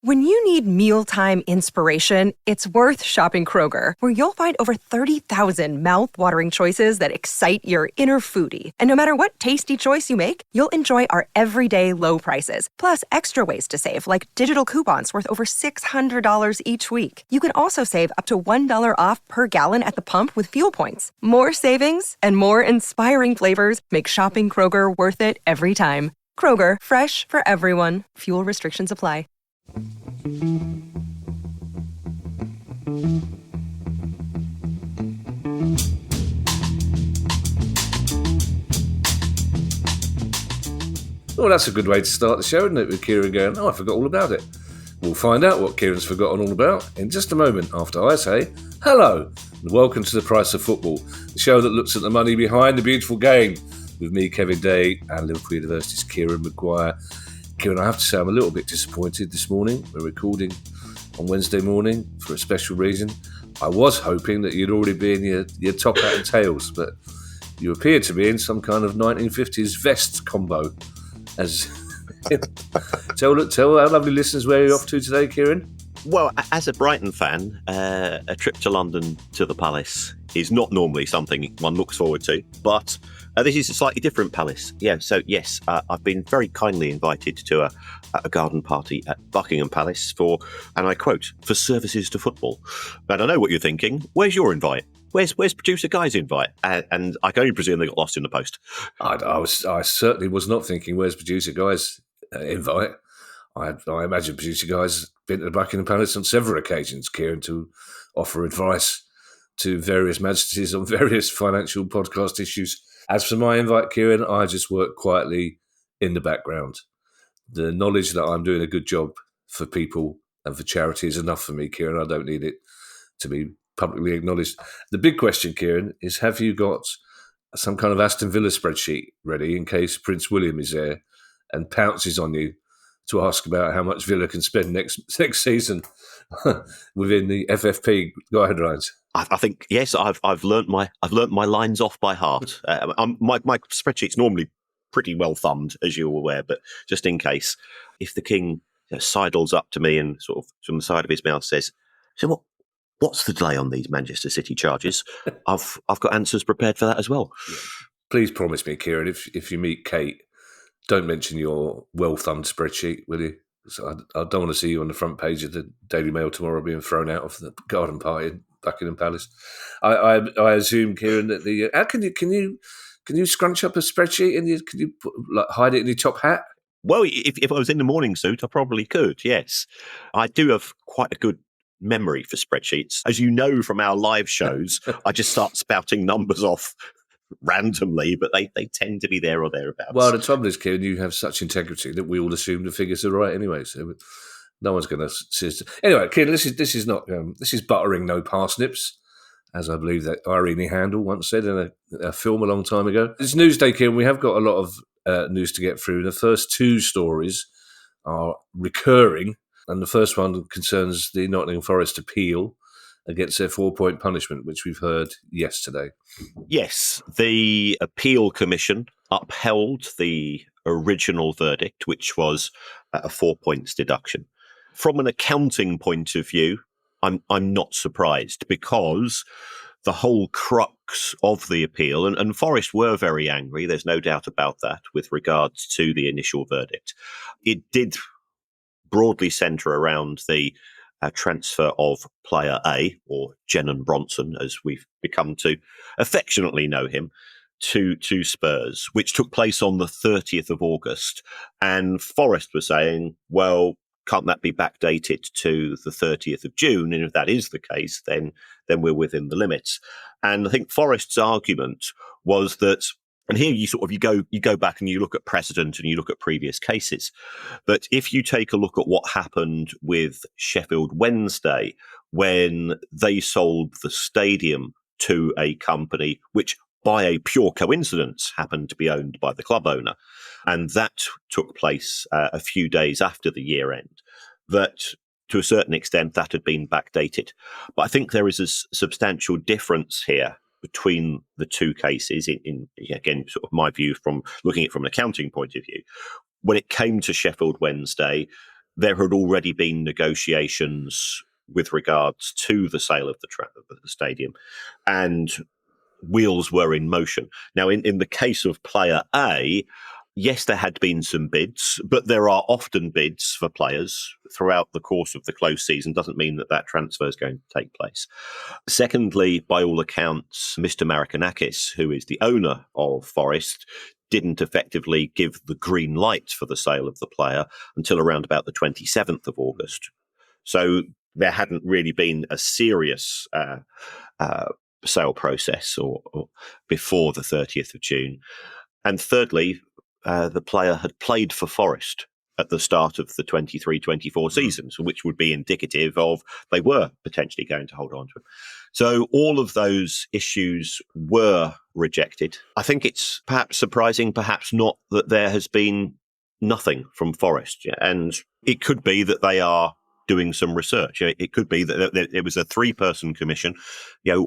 When you need mealtime inspiration, it's worth shopping Kroger, where you'll find over 30,000 mouth-watering choices that excite your inner foodie. And no matter what tasty choice you make, you'll enjoy our everyday low prices, plus extra ways to save, like digital coupons worth over $600 each week. You can also save up to $1 off per gallon at the pump with fuel points. More savings and more inspiring flavors make shopping Kroger worth it every time. Kroger, fresh for everyone. Fuel restrictions apply. Well, that's a good way to start the show, isn't it? With Kieran going, I forgot all about it. We'll find out what Kieran's forgotten all about in just a moment after I say hello and welcome to The Price of Football, the show that looks at the money behind the beautiful game with me, Kevin Day, and Liverpool University's Kieran Maguire. Kieran, I have to say I'm a little bit disappointed this morning. We're recording on Wednesday morning for a special reason. I was hoping that you'd already be in your top hat and tails, but you appear to be in some kind of 1950s vest combo. Tell our lovely listeners where you're off to today, Kieran. Well, as a Brighton fan, a trip to London to the Palace is not normally something one looks forward to, but this is a slightly different Palace. Yeah, so yes, I've been very kindly invited to a garden party at Buckingham Palace for, and I quote, for services to football. And I know what you're thinking. Where's your invite? Where's producer Guy's invite? And I can only presume they got lost in the post. I certainly was not thinking, where's producer Guy's invite? I imagine producer Guy's been to the Buckingham Palace on several occasions, Kieran, to offer advice to various majesties on various financial podcast issues. As for my invite, Kieran, I just work quietly in the background. The knowledge that I'm doing a good job for people and for charity is enough for me, Kieran. I don't need it to be publicly acknowledged. The big question, Kieran, is have you got some kind of Aston Villa spreadsheet ready in case Prince William is there and pounces on you to ask about how much Villa can spend next season within the FFP guidelines? I think yes. I've learnt my lines off by heart. My spreadsheet's normally pretty well thumbed, as you're aware, but just in case, if the king sidles up to me and sort of from the side of his mouth says, "So what's the delay on these Manchester City charges?" I've got answers prepared for that as well. Yeah. Please promise me, Kieran, if you meet Kate, don't mention your well-thumbed spreadsheet, will you? So I don't want to see you on the front page of the Daily Mail tomorrow being thrown out of the garden party in Buckingham Palace. I assume, Kieran, that how can you scrunch up a spreadsheet and can you hide it in your top hat? Well, if I was in the morning suit, I probably could. Yes, I do have quite a good memory for spreadsheets, as you know from our live shows. I just start spouting numbers off randomly, but they tend to be there or thereabouts. Well, the trouble is, Kieran, you have such integrity that we all assume the figures are right anyway. So no one's going to. Anyway, Kieran, this is not this is buttering no parsnips, as I believe that Irene Handel once said in a film a long time ago. It's Newsday, Kieran. We have got a lot of news to get through. The first two stories are recurring, and the first one concerns the Nottingham Forest appeal against their 4-point punishment, which we've heard yesterday. Yes, the appeal commission upheld the original verdict, which was a 4 points deduction. From an accounting point of view, I'm not surprised, because the whole crux of the appeal, and Forest were very angry, there's no doubt about that, with regards to the initial verdict. It did broadly centre around the transfer of player A, or Jennon Bronson, as we've become to affectionately know him, to Spurs, which took place on the 30th of August. And Forest were saying, well, can't that be backdated to the 30th of June? And if that is the case, then we're within the limits. And I think Forest's argument was that, and here you go back and you look at precedent and you look at previous cases. But if you take a look at what happened with Sheffield Wednesday when they sold the stadium to a company which, by a pure coincidence, happened to be owned by the club owner, and that took place a few days after the year end, that to a certain extent that had been backdated. But I think there is a substantial difference here between the two cases, in again, sort of my view from looking at it from an accounting point of view. When it came to Sheffield Wednesday, there had already been negotiations with regards to the sale of the stadium, and wheels were in motion. Now, in the case of player A, yes, there had been some bids, but there are often bids for players throughout the course of the close season. Doesn't mean that transfer is going to take place. Secondly, by all accounts, Mr. Marikanakis, who is the owner of Forest, didn't effectively give the green light for the sale of the player until around about the 27th of August. So there hadn't really been a serious sale process or before the 30th of June. And thirdly, the player had played for Forest at the start of the 23-24 seasons, which would be indicative of they were potentially going to hold on to him. So all of those issues were rejected. I think it's perhaps surprising, perhaps not, that there has been nothing from Forest. And it could be that they are doing some research. It could be that it was a 3-person commission.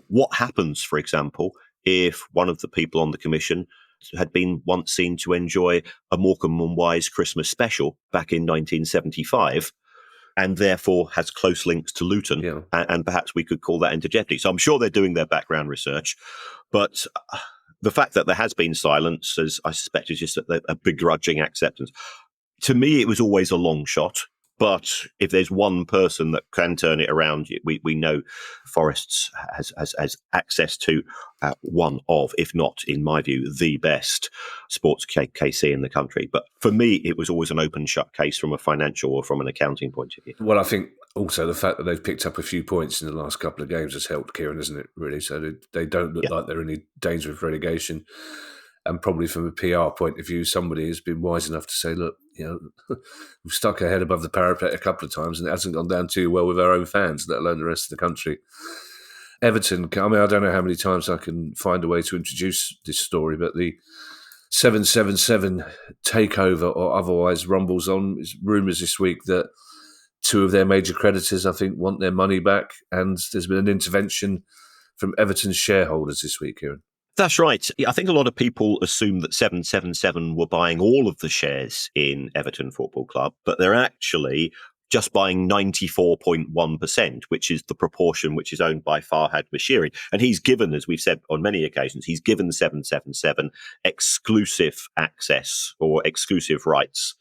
What happens, for example, if one of the people on the commission had been once seen to enjoy a Morecambe and Wise Christmas special back in 1975, and therefore has close links to Luton, and perhaps we could call that into jeopardy. So I'm sure they're doing their background research, but the fact that there has been silence, as I suspect, is just a begrudging acceptance. To me, it was always a long shot. But if there's one person that can turn it around, we know Forest has access to one of, if not, in my view, the best sports KC in the country. But for me, it was always an open shut case from a financial or from an accounting point of view. Well, I think also the fact that they've picked up a few points in the last couple of games has helped, Kieran, isn't it, really? So they don't look like they're in any danger of relegation. And probably from a PR point of view, somebody has been wise enough to say, look, we've stuck our head above the parapet a couple of times and it hasn't gone down too well with our own fans, let alone the rest of the country. Everton, I don't know how many times I can find a way to introduce this story, but the 777 takeover or otherwise rumbles on. There's rumours this week that 2 of their major creditors, I think, want their money back, and there's been an intervention from Everton's shareholders this week, Kieran. That's right. I think a lot of people assume that 777 were buying all of the shares in Everton Football Club, but they're actually just buying 94.1%, which is the proportion which is owned by Farhad Moshiri. And he's given, as we've said on many occasions, he's given 777 exclusive access or exclusive rights.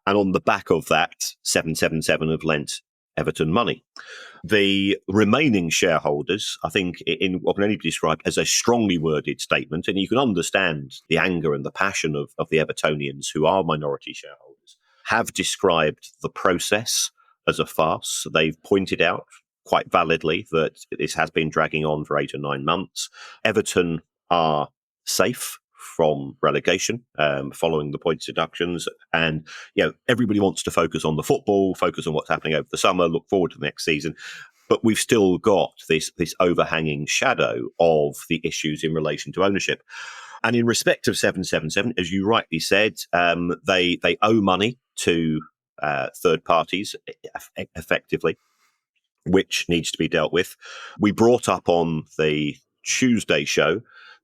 And on the back of that, 777 have lent Everton money. The remaining shareholders, I think, in what can only be described as a strongly worded statement, and you can understand the anger and the passion of the Evertonians who are minority shareholders, have described the process as a farce. They've pointed out quite validly that this has been dragging on for 8 or 9 months. Everton are safe from relegation following the points deductions, and everybody wants to focus on the football, focus on what's happening over the summer, look forward to the next season. But we've still got this overhanging shadow of the issues in relation to ownership. And in respect of 777, as you rightly said, they owe money to third parties effectively, which needs to be dealt with. We brought up on the Tuesday show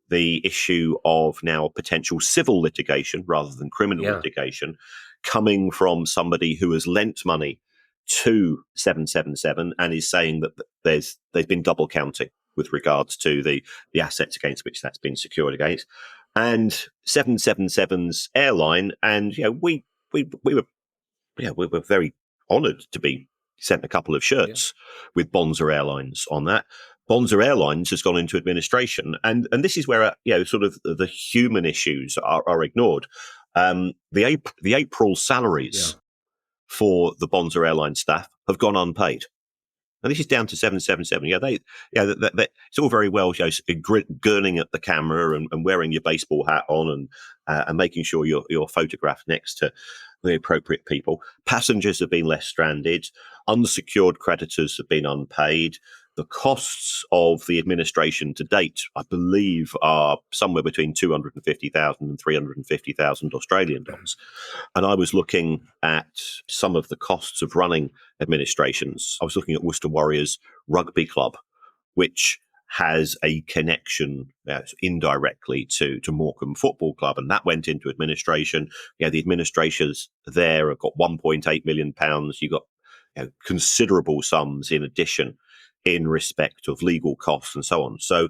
the issue of now potential civil litigation rather than criminal litigation coming from somebody who has lent money to 777 and is saying that there's been double counting with regards to the assets against which that's been secured against. And 777's airline, and we were very honoured to be sent a couple of shirts with Bonza Airlines on that. Bonza Airlines has gone into administration, and this is where sort of the human issues are ignored. The April salaries for the Bonza Airlines staff have gone unpaid, and this is down to 777. It's all very well, gurning at the camera and wearing your baseball hat on and making sure you're photographed next to the appropriate people. Passengers have been left stranded. Unsecured creditors have been unpaid. The costs of the administration to date, I believe, are somewhere between 250,000 and 350,000 Australian dollars. And I was looking at some of the costs of running administrations. I was looking at Worcester Warriors Rugby Club, which has a connection indirectly to Morecambe Football Club, and that went into administration. The administrators there have got £1.8 million. You've got considerable sums in addition in respect of legal costs and so on. So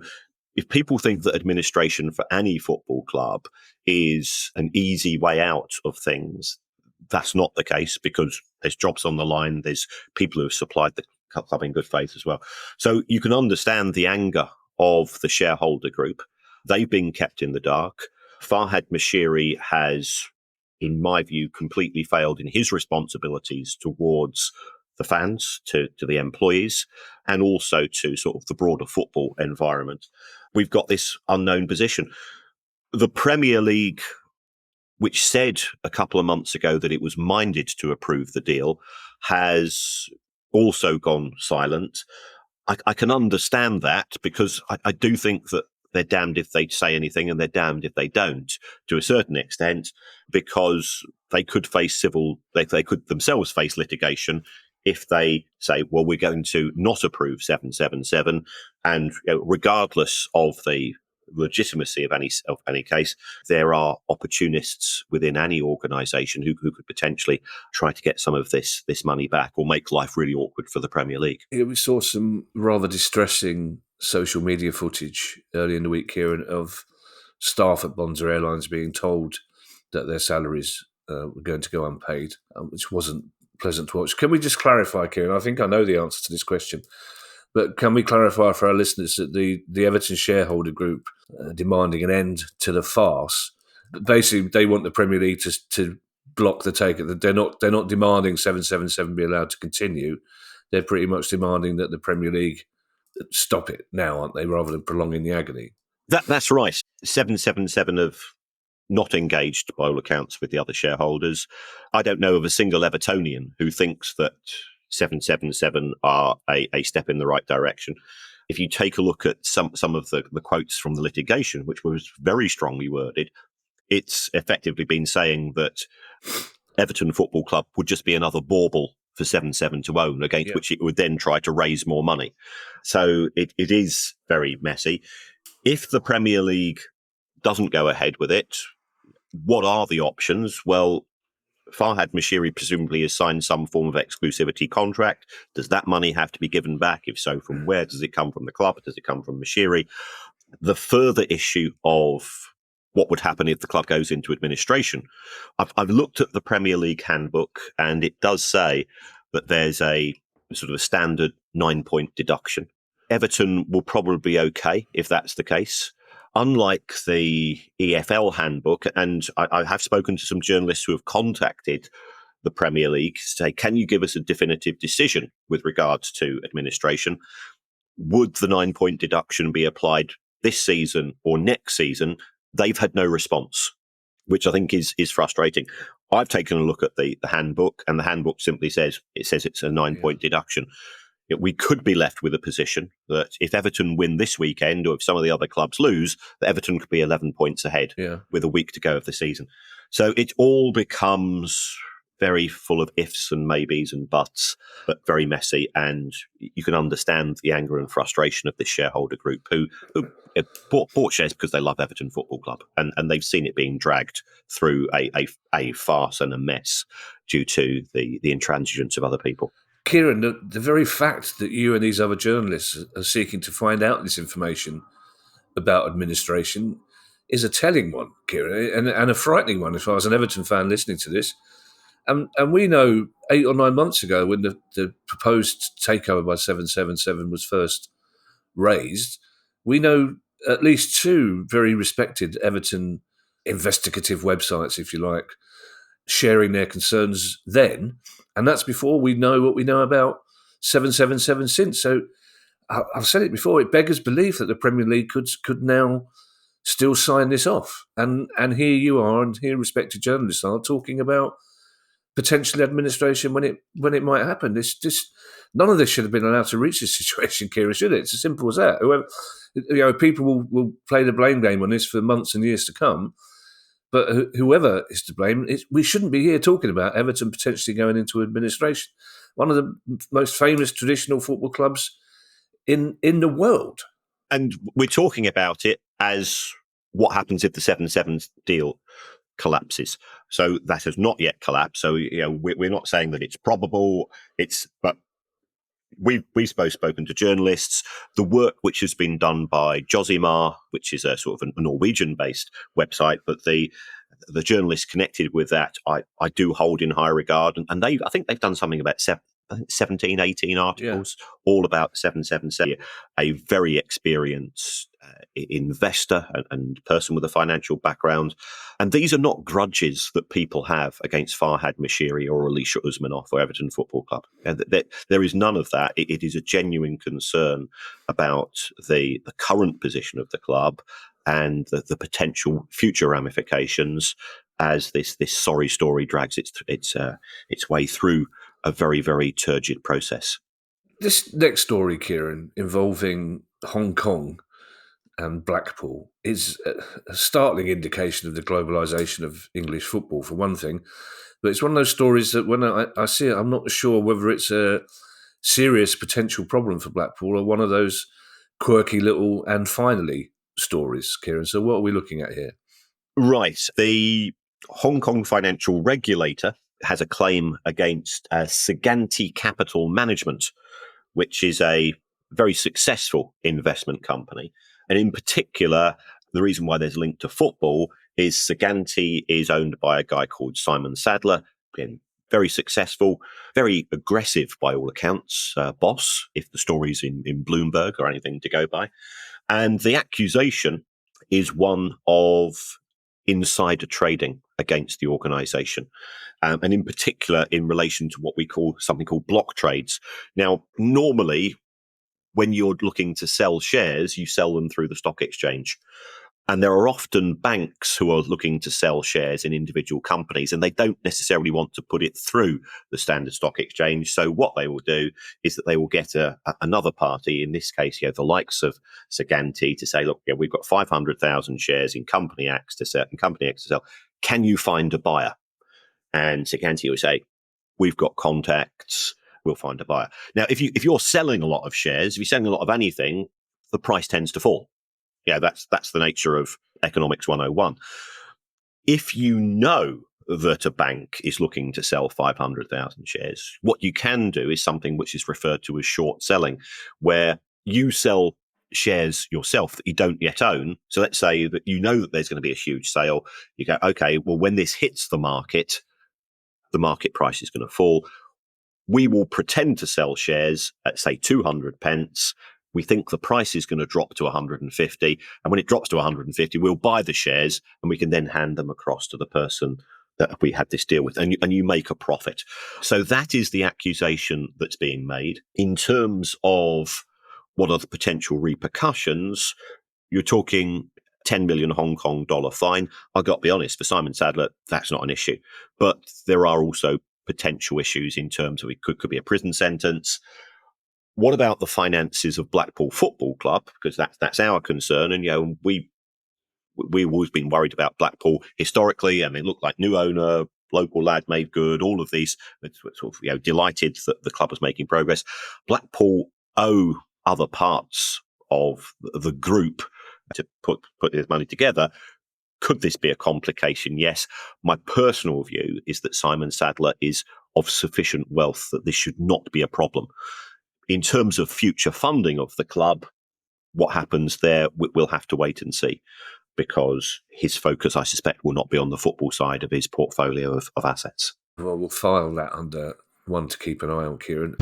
if people think that administration for any football club is an easy way out of things, that's not the case, because there's jobs on the line. There's people who have supplied the club in good faith as well. So you can understand the anger of the shareholder group. They've been kept in the dark. Farhad Moshiri has, in my view, completely failed in his responsibilities towards the fans, to the employees, and also to sort of the broader football environment. We've got this unknown position. The Premier League, which said a couple of months ago that it was minded to approve the deal, has also gone silent. I can understand that, because I do think that they're damned if they say anything and they're damned if they don't, to a certain extent, because they could face they could themselves face litigation if they say, well, we're going to not approve 777, and regardless of the legitimacy of any case, there are opportunists within any organisation who could potentially try to get some of this money back, or make life really awkward for the Premier League. We saw some rather distressing social media footage early in the week, Kieran, of staff at Bonza Airlines being told that their salaries were going to go unpaid, which wasn't pleasant to watch. Can we just clarify, Kieran? I think I know the answer to this question, but can we clarify for our listeners that the Everton shareholder group demanding an end to the farce, basically they want the Premier League to block the takeover. They're not demanding 777 be allowed to continue. They're pretty much demanding that the Premier League stop it now, aren't they, rather than prolonging the agony? That's right. 777 have not engaged, by all accounts, with the other shareholders. I don't know of a single Evertonian who thinks that 777 are a step in the right direction. If you take a look at some of the quotes from the litigation, which was very strongly worded, it's effectively been saying that Everton Football Club would just be another bauble for 77 to own, against which it would then try to raise more money. So it is very messy. If the Premier League doesn't go ahead with it, what are the options? Well, Farhad Moshiri presumably has signed some form of exclusivity contract. Does that money have to be given back? If so, from where? Does it come from the club? Does it come from Moshiri? The further issue of what would happen if the club goes into administration. I've looked at the Premier League handbook, and it does say that there's a sort of a standard 9-point deduction. Everton will probably be okay if that's the case. Unlike the EFL handbook, and I have spoken to some journalists who have contacted the Premier League to say, can you give us a definitive decision with regards to administration? Would the 9-point deduction be applied this season or next season? They've had no response, which I think is frustrating. I've taken a look at the handbook, and the handbook simply says it's a 9-point deduction. We could be left with a position that if Everton win this weekend, or if some of the other clubs lose, that Everton could be 11 points ahead with a week to go of the season. So it all becomes very full of ifs and maybes and buts, but very messy. And you can understand the anger and frustration of this shareholder group who bought shares because they love Everton Football Club, and they've seen it being dragged through a farce and a mess due to the intransigence of other people. Kieran, the very fact that you and these other journalists are seeking to find out this information about administration is a telling one, Kieran, and a frightening one if I was an Everton fan listening to this. And we know 8 or 9 months ago, when the proposed takeover by 777 was first raised, we know at least 2 very respected Everton investigative websites, if you like, sharing their concerns then. And that's before we know what we know about 777 since. So I've said it before, it beggars belief that the Premier League could now still sign this off. And here you are, and here respected journalists are talking about potential administration when it might happen. This none of this should have been allowed to reach this situation, Kieran, should it? It's as simple as that. People will play the blame game on this for months and years to come. But whoever is to blame, we shouldn't be here talking about Everton potentially going into administration. One of the most famous traditional football clubs in the world. And we're talking about it as what happens if the 7-7 deal collapses. So that has not yet collapsed. So we're not saying that it's probable. But we've both spoken to journalists. The work which has been done by Josimar, which is a sort of a Norwegian-based website, but the journalists connected with that, I do hold in high regard. And I think they've done something about 17, 18 articles, all about 777. A very experienced investor and person with a financial background. And these are not grudges that people have against Farhad Moshiri or Alisha Usmanov or Everton Football Club. There is none of that. It is a genuine concern about the current position of the club and the potential future ramifications as this sorry story drags its way through a very, very turgid process. This next story, Kieran, involving Hong Kong and Blackpool is a startling indication of the globalisation of English football, for one thing. But it's one of those stories that when I see it, I'm not sure whether it's a serious potential problem for Blackpool or one of those quirky little and finally stories, Kieran. So what are we looking at here? Right. The Hong Kong financial regulator has a claim against Siganti Capital Management, which is a very successful investment company. And in particular, the reason why there's a link to football is Siganti is owned by a guy called Simon Sadler, again, very successful, very aggressive by all accounts, boss, if the story's in Bloomberg or anything to go by. And the accusation is one of insider trading against the organisation, and in particular in relation to what we call something called block trades. Now, normally, when you're looking to sell shares, you sell them through the stock exchange. And there are often banks who are looking to sell shares in individual companies, and they don't necessarily want to put it through the standard stock exchange. So what they will do is that they will get another party, in this case, the likes of Siganti, to say, look, we've got 500,000 shares in company X to sell. Can you find a buyer? And Siganti will say, we've got contacts, we'll find a buyer. Now, if you're selling a lot of shares, if you're selling a lot of anything, the price tends to fall. Yeah, that's the nature of economics 101. If you know that a bank is looking to sell 500,000 shares, what you can do is something which is referred to as short selling, where you sell shares yourself that you don't yet own. So let's say that you know that there's going to be a huge sale. You go, okay, well, when this hits the market price is going to fall. We will pretend to sell shares at, say, 200 pence. We think the price is going to drop to 150. And when it drops to 150, we'll buy the shares and we can then hand them across to the person that we had this deal with. And you make a profit. So that is the accusation that's being made. In terms of what are the potential repercussions, you're talking 10 million Hong Kong dollar fine. I've got to be honest, for Simon Sadler, that's not an issue. But there are also potential issues in terms of it could be a prison sentence. What about the finances of Blackpool Football Club? Because that's our concern. And, we've always been worried about Blackpool historically. I mean, it looked like new owner, local lad made good, all of these, sort of, delighted that the club was making progress. Blackpool owe other parts of the group to put this money together. Could this be a complication? Yes. My personal view is that Simon Sadler is of sufficient wealth that this should not be a problem. In terms of future funding of the club, what happens there, we'll have to wait and see, because his focus, I suspect, will not be on the football side of his portfolio of assets. Well, we'll file that under one to keep an eye on, Kieran.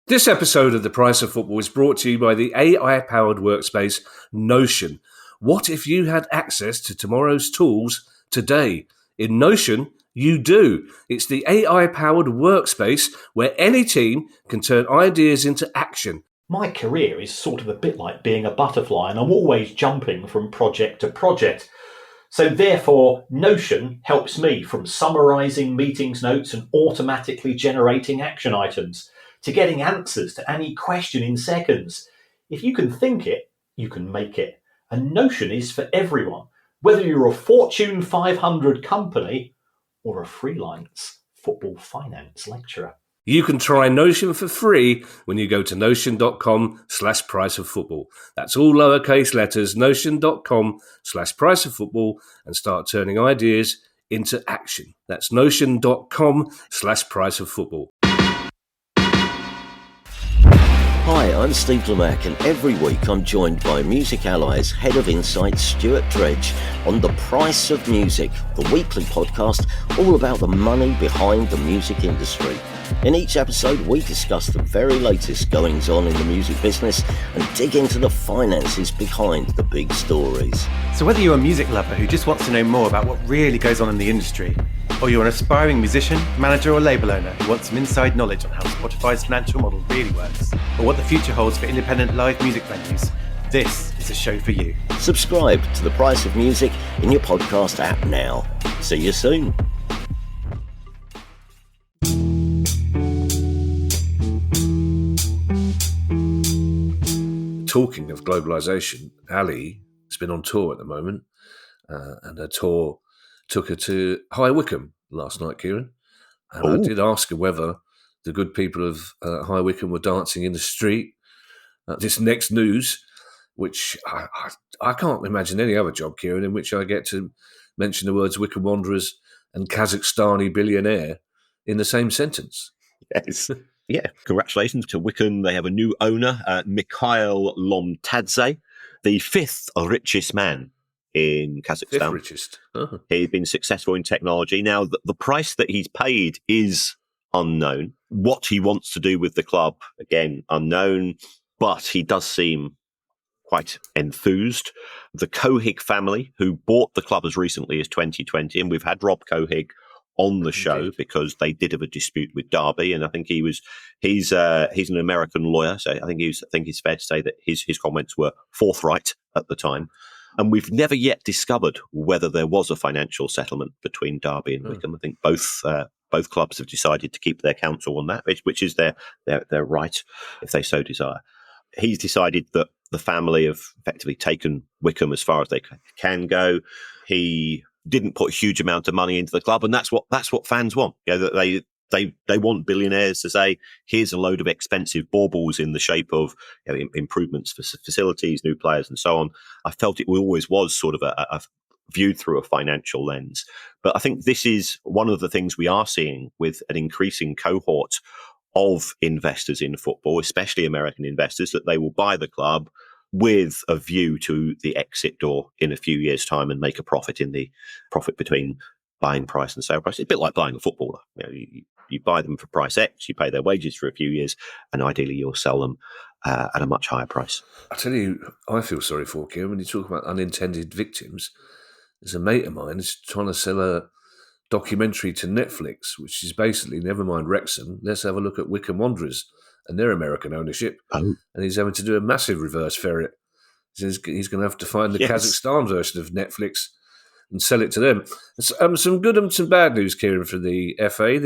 This episode of The Price of Football is brought to you by the AI-powered workspace Notion. What if you had access to tomorrow's tools today? In Notion, you do. It's the AI-powered workspace where any team can turn ideas into action. My career is sort of a bit like being a butterfly, and I'm always jumping from project to project. So therefore, Notion helps me from summarising meetings notes and automatically generating action items to getting answers to any question in seconds. If you can think it, you can make it. And Notion is for everyone, whether you're a Fortune 500 company or a freelance football finance lecturer. You can try Notion for free when you go to notion.com/priceoffootball. That's all lowercase letters, notion.com/priceoffootball, and start turning ideas into action. That's notion.com/priceoffootball. Hi, I'm Steve Lemack, and every week I'm joined by Music Ally's Head of Insight, Stuart Dredge, on The Price of Music, the weekly podcast all about the money behind the music industry. In each episode, we discuss the very latest goings-on in the music business and dig into the finances behind the big stories. So whether you're a music lover who just wants to know more about what really goes on in the industry, or you're an aspiring musician, manager or label owner who wants some inside knowledge on how Spotify's financial model really works, or what the future holds for independent live music venues, this is a show for you. Subscribe to The Price of Music in your podcast app now. See you soon. Talking of globalisation, Ali has been on tour at the moment, and her tour took her to High Wycombe last night, Kieran. And I did ask her whether the good people of High Wycombe were dancing in the street. This next news, which I can't imagine any other job, Kieran, in which I get to mention the words Wycombe Wanderers and Kazakhstani billionaire in the same sentence. Yes. Yeah, congratulations to Wycombe. They have a new owner, Mikhail Lomtadze, the fifth richest man in Kazakhstan. Fifth richest. Oh. He's been successful in technology. Now, the price that he's paid is unknown. What he wants to do with the club, again, unknown, but he does seem quite enthused. The Cohig family, who bought the club as recently as 2020, and we've had Rob Cohig on the show because they did have a dispute with Derby, and I think he's an American lawyer, so I think it's fair to say that his comments were forthright at the time. And we've never yet discovered whether there was a financial settlement between Derby and Wycombe. I think both clubs have decided to keep their counsel on that, which is their right if they so desire. He's decided that the family have effectively taken Wycombe as far as they can go. He didn't put a huge amount of money into the club, and that's what fans want. You know, that they want billionaires to say, here's a load of expensive baubles in the shape of, you know, improvements for facilities, new players, and so on. I felt it always was sort of a viewed through a financial lens, but I think this is one of the things we are seeing with an increasing cohort of investors in football, especially American investors, that they will buy the club with a view to the exit door in a few years' time and make a profit in the profit between buying price and sale price. It's a bit like buying a footballer. You know, you buy them for price X, you pay their wages for a few years, and ideally you'll sell them at a much higher price. I tell you, I feel sorry for Kieran when you talk about unintended victims. There's a mate of mine who's trying to sell a documentary to Netflix, which is basically, never mind Wrexham, let's have a look at Wycombe Wanderers and their American ownership. Oh. And he's having to do a massive reverse ferret. He's going to have to find the Kazakhstan version of Netflix and sell it to them. Some good and some bad news, Kieran, for the FA.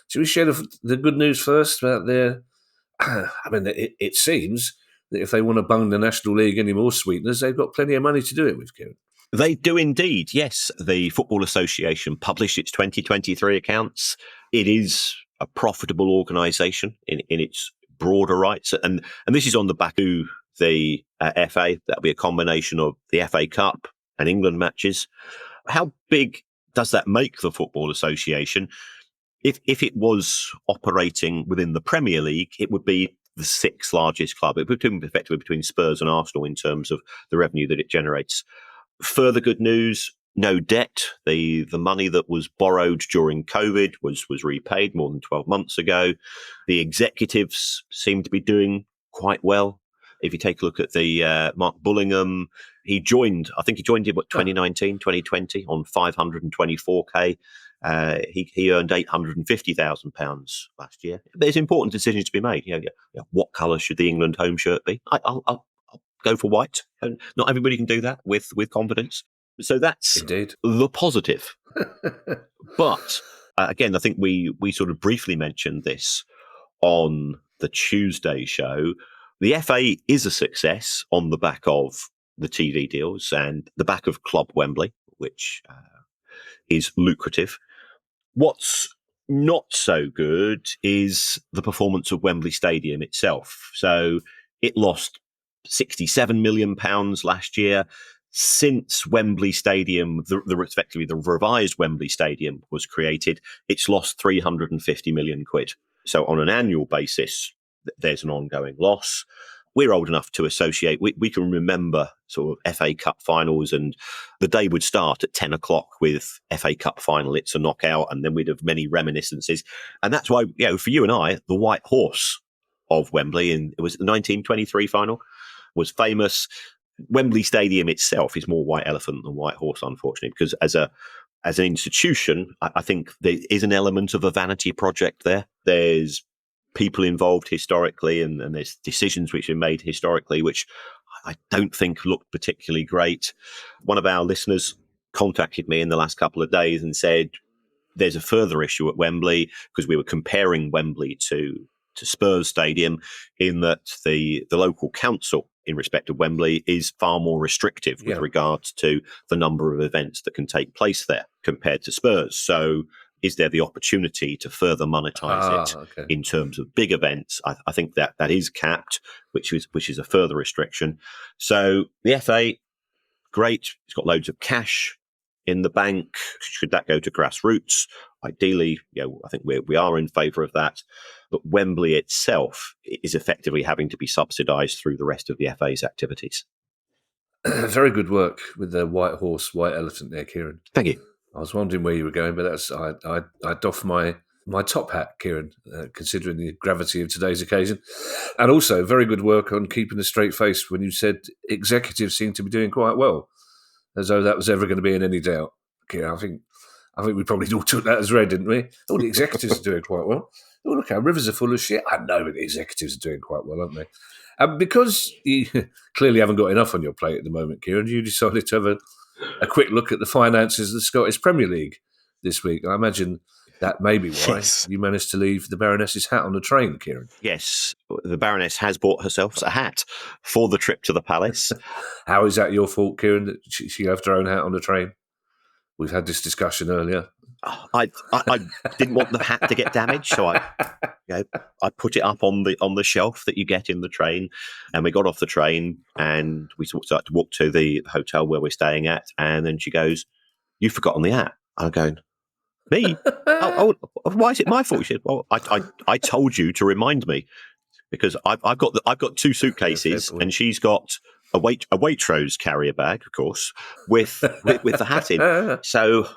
Should we share the good news first about their... I mean, it seems that if they want to bung the National League any more sweeteners, they've got plenty of money to do it with, Kieran. They do indeed, yes. The Football Association published its 2023 accounts. It is a profitable organisation in its broader rights. And this is on the back of the FA. That'll be a combination of the FA Cup and England matches. How big does that make the Football Association? If it was operating within the Premier League, it would be the sixth largest club. It would be effectively between Spurs and Arsenal in terms of the revenue that it generates. Further good news, no debt. The money that was borrowed during COVID was repaid more than 12 months ago. The executives seem to be doing quite well. If you take a look at the Mark Bullingham, he joined in 2019, 2020 on 524k. He earned £850,000 last year. There's important decisions to be made. You know, what colour should the England home shirt be? I'll go for white. And not everybody can do that with confidence. So that's Indeed the positive. But again, I think we sort of briefly mentioned this on the Tuesday show. The FA is a success on the back of the TV deals and the back of Club Wembley, which is lucrative. What's not so good is the performance of Wembley Stadium itself. So it lost £67 million last year. Since Wembley Stadium, respectively the revised Wembley Stadium was created, it's lost 350 million quid. So on an annual basis, there's an ongoing loss. We're old enough to associate. We can remember sort of FA Cup finals, and the day would start at 10 o'clock with FA Cup final. It's a knockout, and then we'd have many reminiscences. And that's why, for you and I, the White Horse of Wembley, and it was the 1923 final, was famous. Wembley Stadium itself is more White Elephant than White Horse, unfortunately, because as an institution, I think there is an element of a vanity project there. There's people involved historically, and there's decisions which are made historically, which I don't think look particularly great. One of our listeners contacted me in the last couple of days and said there's a further issue at Wembley, because we were comparing Wembley to Spurs Stadium, in that the local council in respect of Wembley is far more restrictive with regards to the number of events that can take place there compared to Spurs. So is there the opportunity to further monetize it in terms of big events? I think that is capped, which is a further restriction. So the FA, great. It's got loads of cash in the bank. Should that go to grassroots? Ideally, I think we are in favour of that. But Wembley itself is effectively having to be subsidised through the rest of the FA's activities. Very good work with the White Horse, White Elephant there, Kieran. Thank you. I was wondering where you were going, but I doff my top hat, Kieran, considering the gravity of today's occasion. And also, very good work on keeping a straight face when you said executives seem to be doing quite well, as though that was ever going to be in any doubt. Kieran, I think we probably all took that as read, didn't we? Oh, the executives are doing quite well. Oh, look, our rivers are full of shit. I know, but the executives are doing quite well, aren't they? Because you clearly haven't got enough on your plate at the moment, Kieran, you decided to have a quick look at the finances of the Scottish Premier League this week. I imagine that may be why you managed to leave the Baroness's hat on the train, Kieran. Yes, the Baroness has bought herself a hat for the trip to the Palace. How is that your fault, Kieran, that she left her own hat on the train? We've had this discussion earlier. I didn't want the hat to get damaged, so I put it up on the shelf that you get in the train, and we got off the train and we started to walk to the hotel where we're staying at, and then she goes, "You've forgotten the hat." I'm going, "Me? oh, why is it my fault?" She said, "Well, I told you to remind me, because I've got two suitcases, and she's got a Waitrose carrier bag, of course, with the hat in. So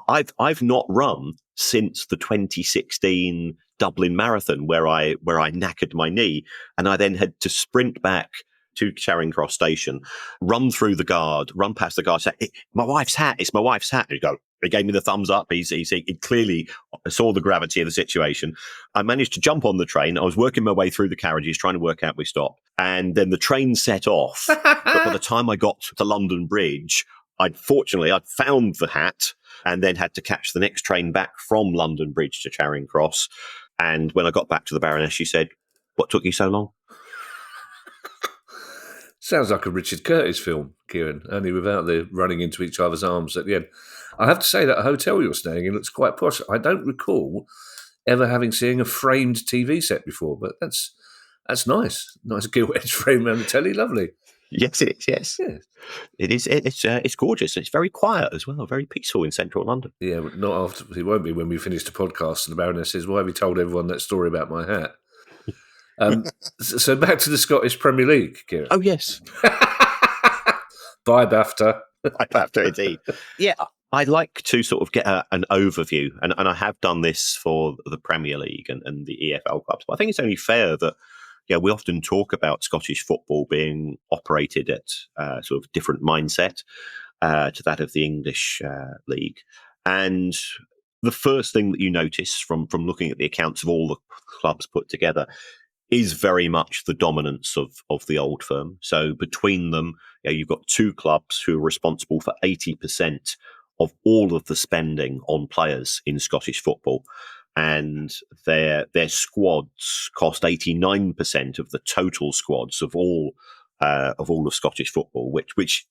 I've not run since the 2016 Dublin Marathon, where I knackered my knee, and I then had to sprint back to Charing Cross Station, run through the guard, run past the guard, say, "My wife's hat, it's my wife's hat." And he gave me the thumbs up. He clearly saw the gravity of the situation. I managed to jump on the train. I was working my way through the carriages, trying to work out we stopped. And then the train set off. But by the time I got to London Bridge, I'd found the hat, and then had to catch the next train back from London Bridge to Charing Cross. And when I got back to the Baroness, she said, "What took you so long?" Sounds like a Richard Curtis film, Kieran, only without the running into each other's arms at the end. I have to say that hotel you're staying in looks quite posh. I don't recall ever having seen a framed TV set before, but that's nice. Nice gilt-edged frame around the telly, lovely. Yes, it is. Yes, yeah. It is. It's gorgeous. It's very quiet as well. Very peaceful in central London. Yeah, but not after. It won't be when we finish the podcast and the Baroness says, "Why have you told everyone that story about my hat?" So back to the Scottish Premier League, Kieran. Oh yes. Bye, BAFTA. Bye, BAFTA, indeed. Yeah, I'd like to sort of get an overview, and I have done this for the Premier League and the EFL clubs. But I think it's only fair that we often talk about Scottish football being operated at sort of different mindset to that of the English league. And the first thing that you notice from looking at the accounts of all the clubs put together is very much the dominance of the old firm. So between them, you've got two clubs who are responsible for 80% of all of the spending on players in Scottish football. And their squads cost 89% of the total squads of all of Scottish football, which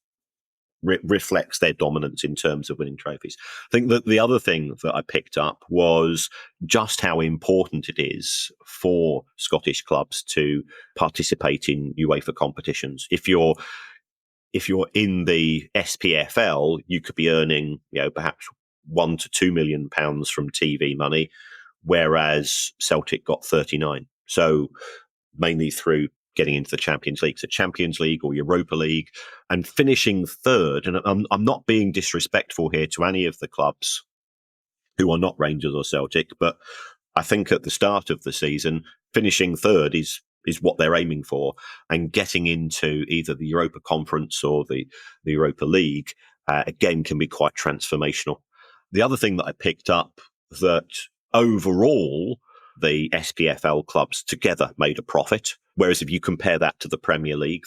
reflects their dominance in terms of winning trophies. I think that the other thing that I picked up was just how important it is for Scottish clubs to participate in UEFA competitions. If you're in the SPFL, you could be earning, perhaps £1 to £2 million from TV money, whereas Celtic got 39. So mainly through getting into the Champions League, so Champions League or Europa League, and finishing third. And I'm not being disrespectful here to any of the clubs who are not Rangers or Celtic, but I think at the start of the season, finishing third is what they're aiming for, and getting into either the Europa Conference or the Europa League, again, can be quite transformational. The other thing that I picked up, that overall, the SPFL clubs together made a profit. Whereas if you compare that to the Premier League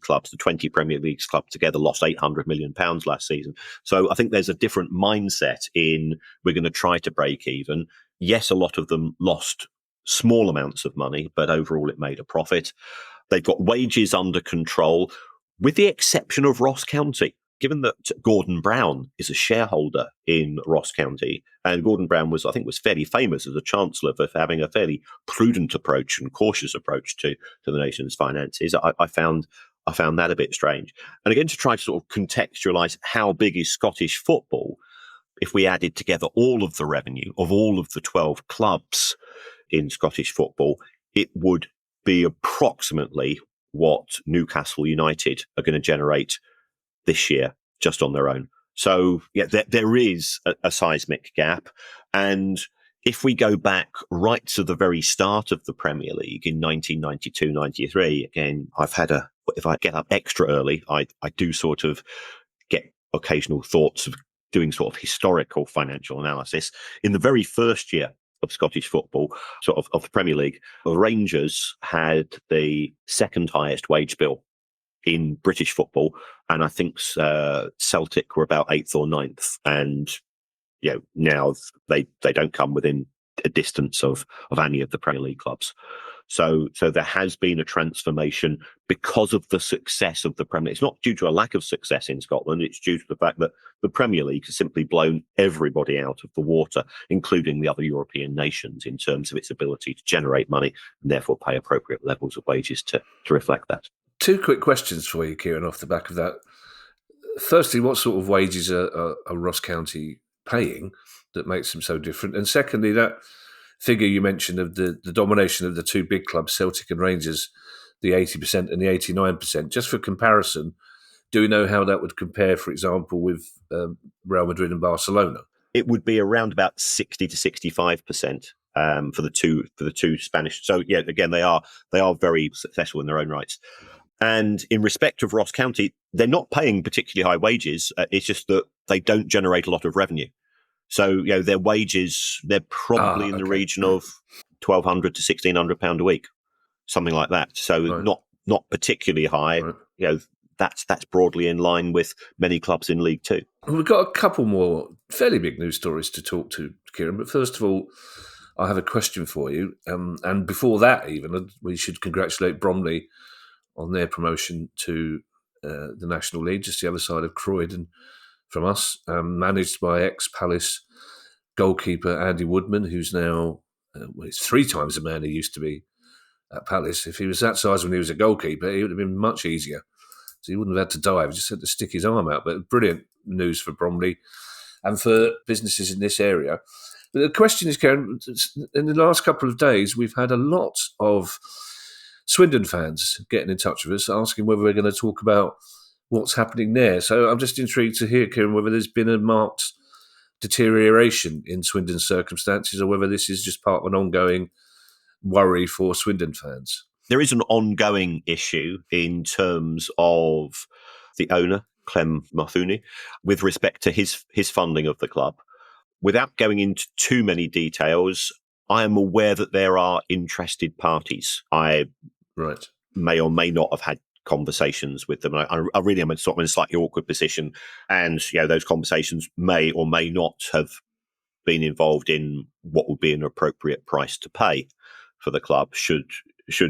clubs, the 20 Premier League clubs together lost £800 million last season. So I think there's a different mindset in, we're going to try to break even. Yes, a lot of them lost small amounts of money, but overall it made a profit. They've got wages under control, with the exception of Ross County. Given that Gordon Brown is a shareholder in Ross County, and Gordon Brown was fairly famous as a chancellor for having a fairly prudent approach and cautious approach to the nation's finances, I found that a bit strange. And again, to try to sort of contextualise how big is Scottish football, if we added together all of the revenue of all of the 12 clubs in Scottish football, it would be approximately what Newcastle United are going to generate this year, just on their own. So, yeah, there is a seismic gap. And if we go back right to the very start of the Premier League in 1992-93, again, if I get up extra early, I do sort of get occasional thoughts of doing sort of historical financial analysis. In the very first year of Scottish football, sort of the Premier League, Rangers had the second highest wage bill in British football, and I think Celtic were about 8th or 9th, and now they don't come within a distance of any of the Premier League clubs. So there has been a transformation because of the success of the Premier League. It's not due to a lack of success in Scotland, it's due to the fact that the Premier League has simply blown everybody out of the water, including the other European nations, in terms of its ability to generate money and therefore pay appropriate levels of wages to reflect that. Two quick questions for you, Kieran, off the back of that. Firstly, what sort of wages are Ross County paying that makes them so different? And secondly, that figure you mentioned of the domination of the two big clubs, Celtic and Rangers, the 80% and the 89%, just for comparison, do we know how that would compare, for example, with Real Madrid and Barcelona? It would be around about 60 to 65%. For the two Spanish. So yeah, again, they are very successful in their own rights. And in respect of Ross County, they're not paying particularly high wages. It's just that they don't generate a lot of revenue. So, their wages, they're probably in the region of £1,200 to £1,600 a week, something like that. So right. not particularly high. Right. That's broadly in line with many clubs in League Two. We've got a couple more fairly big news stories to talk to, Kieran. But first of all, I have a question for you. And before that, even, we should congratulate Bromley on their promotion to the National League, just the other side of Croydon from us, managed by ex-Palace goalkeeper Andy Woodman, who's now he's 3 times the man he used to be at Palace. If he was that size when he was a goalkeeper, he would have been much easier. So he wouldn't have had to dive, he just had to stick his arm out. But brilliant news for Bromley and for businesses in this area. But the question is, Karen, in the last couple of days, we've had a lot of Swindon fans getting in touch with us, asking whether we're going to talk about what's happening there. So I'm just intrigued to hear, Kieran, whether there's been a marked deterioration in Swindon's circumstances or whether this is just part of an ongoing worry for Swindon fans. There is an ongoing issue in terms of the owner, Clem Mathuni, with respect to his funding of the club. Without going into too many details, I am aware that there are interested parties. I may or may not have had conversations with them. I really am sort of in a slightly awkward position, and those conversations may or may not have been involved in what would be an appropriate price to pay for the club. Should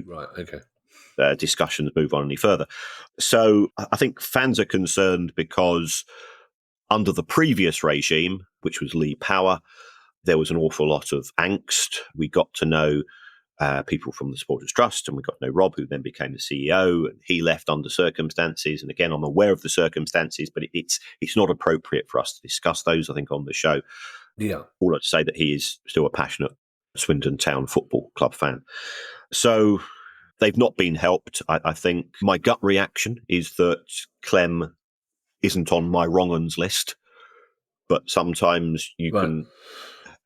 right, okay. discussions move on any further. So I think fans are concerned because under the previous regime, which was Lee Power, there was an awful lot of angst. We got to know people from the Supporters Trust, and we got to know Rob, who then became the CEO, and he left under circumstances. And again, I'm aware of the circumstances, but it's not appropriate for us to discuss those, I think, on the show. Yeah. All I'd say that he is still a passionate Swindon Town Football Club fan. So they've not been helped. I think my gut reaction is that Clem isn't on my wrong uns list, but sometimes you can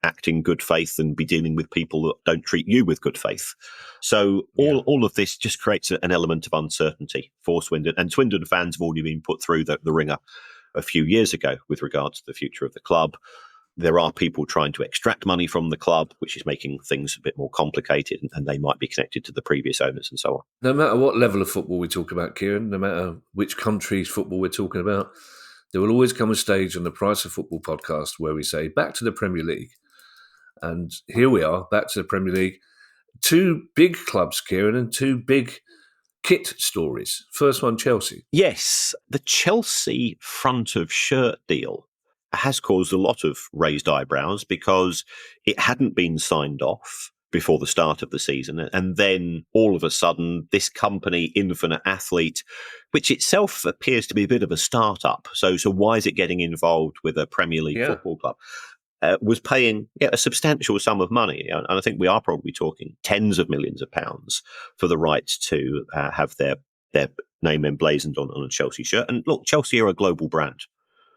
act in good faith and be dealing with people that don't treat you with good faith. So all of this just creates an element of uncertainty for Swindon. And Swindon fans have already been put through the ringer a few years ago with regards to the future of the club. There are people trying to extract money from the club, which is making things a bit more complicated, and they might be connected to the previous owners and so on. No matter what level of football we talk about, Kieran, no matter which country's football we're talking about, there will always come a stage on the Price of Football podcast where we say, back to the Premier League. And here we are, back to the Premier League. Two big clubs, Kieran, and two big kit stories. First one, Chelsea. Yes, the Chelsea front of shirt deal has caused a lot of raised eyebrows because it hadn't been signed off before the start of the season. And then all of a sudden, this company, Infinite Athlete, which itself appears to be a bit of a startup. So why is it getting involved with a Premier League football club? Was paying a substantial sum of money. And I think we are probably talking tens of millions of pounds for the rights to have their name emblazoned on a Chelsea shirt. And look, Chelsea are a global brand.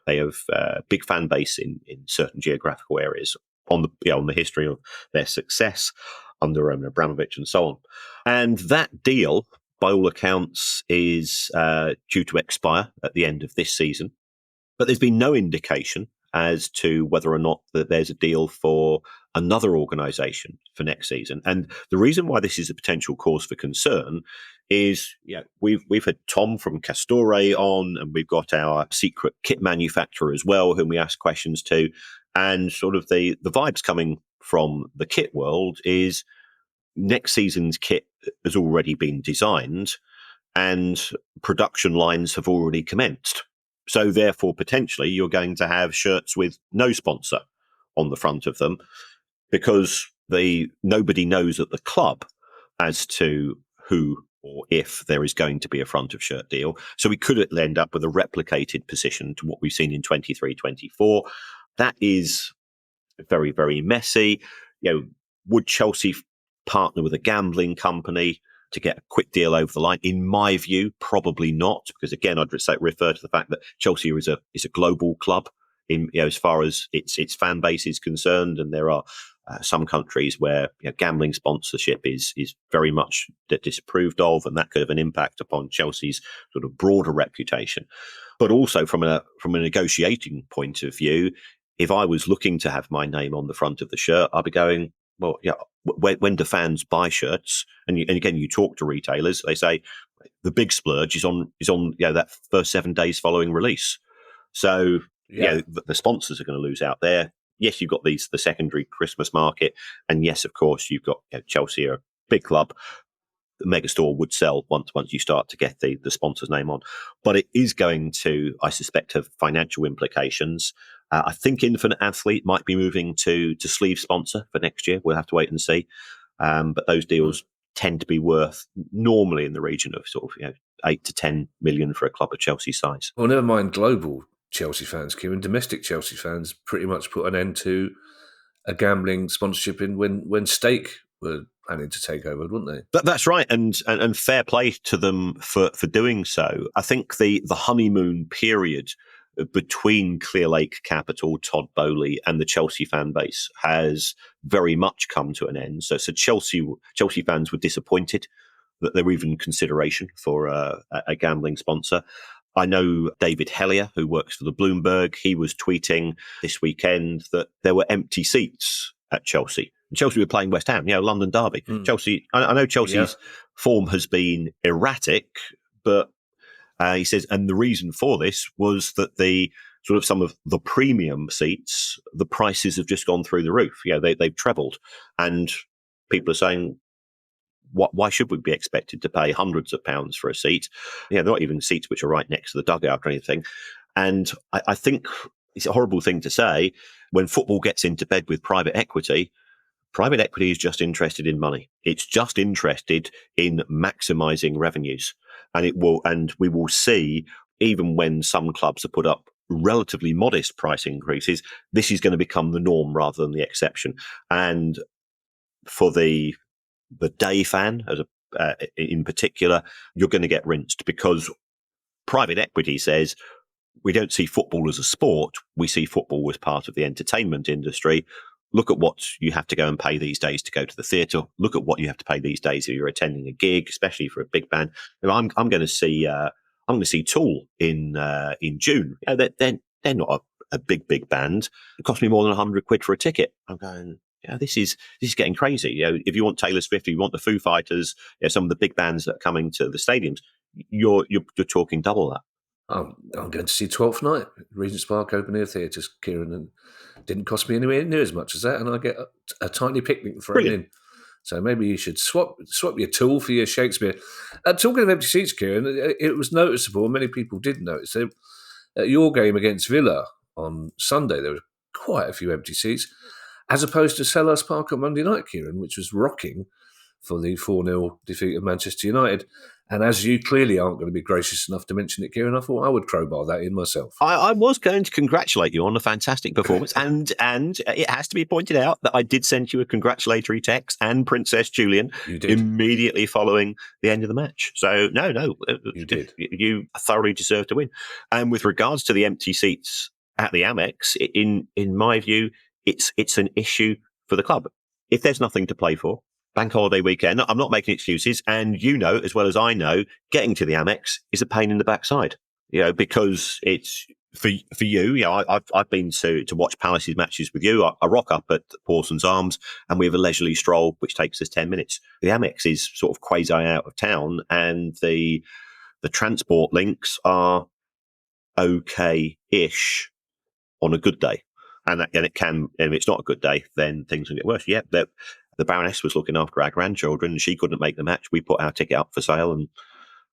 They have a big fan base in certain geographical areas on the history of their success under Roman Abramovich and so on. And that deal, by all accounts, is due to expire at the end of this season. But there's been no indication as to whether or not that there's a deal for another organisation for next season. And the reason why this is a potential cause for concern is, we've had Tom from Castore on, and we've got our secret kit manufacturer as well, whom we ask questions to. And sort of the vibes coming from the kit world is next season's kit has already been designed and production lines have already commenced. So therefore, potentially, you're going to have shirts with no sponsor on the front of them because nobody knows at the club as to who or if there is going to be a front of shirt deal. So we could end up with a replicated position to what we've seen in 23-24. That is very, very messy. Would Chelsea partner with a gambling company to get a quick deal over the line? In my view, probably not, because again, I'd refer to the fact that Chelsea is a global club in as far as its fan base is concerned, and there are some countries where gambling sponsorship is very much disapproved of, and that could have an impact upon Chelsea's sort of broader reputation. But also from a negotiating point of view, if I was looking to have my name on the front of the shirt, I'd be going, well, when do fans buy shirts? And again, you talk to retailers, they say the big splurge is on that first 7 days following release. So the sponsors are going to lose out there. Yes, you've got the secondary Christmas market, and yes, of course, you've got Chelsea, a big club. The megastore would sell once you start to get the sponsor's name on, but it is going to, I suspect, have financial implications. I think Infinite Athlete might be moving to sleeve sponsor for next year. We'll have to wait and see. But those deals tend to be worth normally in the region of sort of 8 to 10 million for a club of Chelsea size. Well, never mind global Chelsea fans, Kieran. Domestic Chelsea fans pretty much put an end to a gambling sponsorship in when Stake were planning to take over, wouldn't they? That's right, and fair play to them for doing so. I think the honeymoon period between Clearlake Capital, Todd Bowley, and the Chelsea fan base has very much come to an end. So Chelsea fans were disappointed that there were even consideration for a gambling sponsor. I know David Hellier, who works for the Bloomberg, he was tweeting this weekend that there were empty seats at Chelsea. Chelsea were playing West Ham, London derby. Chelsea, I know Chelsea's form has been erratic, but he says, and the reason for this was that the sort of some of the premium seats, the prices have just gone through the roof. They've trebled, and people are saying, Why should we be expected to pay hundreds of pounds for a seat? They're not even seats which are right next to the dugout or anything. And I think it's a horrible thing to say when football gets into bed with private equity. Private equity is just interested in money. It's just interested in maximising revenues. And we will see, even when some clubs have put up relatively modest price increases, this is going to become the norm rather than the exception. And for the day fan, in particular, you're going to get rinsed because private equity says we don't see football as a sport. We see football as part of the entertainment industry. Look at what you have to go and pay these days to go to the theatre. Look at what you have to pay these days if you're attending a gig, especially for a big band. I'm going to see Tool in June. They're not a big band. It cost me more than £100 for a ticket. I'm going, this is getting crazy. If you want Taylor Swift, if you want the Foo Fighters, some of the big bands that are coming to the stadiums, you're talking double that. I'm going to see 12th Night, Regent's Park Open Air Theatres, Kieran, and didn't cost me anywhere near as much as that, and I get a tiny picnic thrown in. So maybe you should swap your Tool for your Shakespeare. Talking of empty seats, Kieran, it was noticeable, and many people did notice it. At your game against Villa on Sunday, there were quite a few empty seats, as opposed to Selhurst Park on Monday night, Kieran, which was rocking for the 4-0 defeat of Manchester United. And as you clearly aren't going to be gracious enough to mention it, Kieran, I thought I would crowbar that in myself. I was going to congratulate you on a fantastic performance, and it has to be pointed out that I did send you a congratulatory text and Princess Julian immediately following the end of the match. So, no, you did. You thoroughly deserve to win. And with regards to the empty seats at the Amex, in my view, it's an issue for the club. If there's nothing to play for, bank holiday weekend, I'm not making excuses, and as well as I know, getting to the Amex is a pain in the backside. Because it's for you. I've been to watch Palace's matches with you. I rock up at Pawson's Arms, and we have a leisurely stroll which takes us 10 minutes. The Amex is sort of quasi out of town, and the transport links are okay-ish on a good day, and it can. And if it's not a good day, then things will get worse. Yeah, the Baroness was looking after our grandchildren, and she couldn't make the match. We put our ticket up for sale, and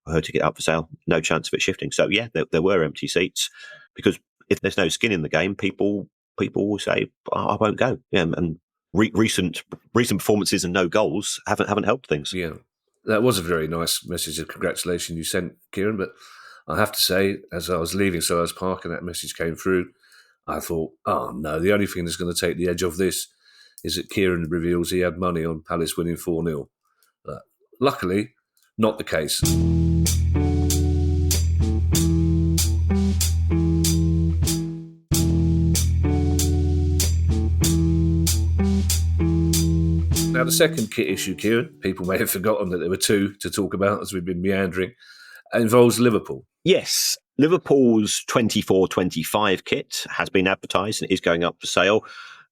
her ticket up for sale, no chance of it shifting. So yeah, there were empty seats, because if there's no skin in the game, people will say, I won't go. Yeah, and recent performances and no goals haven't helped things. Yeah, that was a very nice message of congratulations you sent, Kieran. But I have to say, as I was leaving Selhurst Park and that message came through, I thought, oh no, the only thing that's going to take the edge off this is that Kieran reveals he had money on Palace winning 4-0. But luckily, not the case. Now, the second kit issue, Kieran, people may have forgotten that there were two to talk about as we've been meandering, involves Liverpool. Yes, Liverpool's 24-25 kit has been advertised and is going up for sale.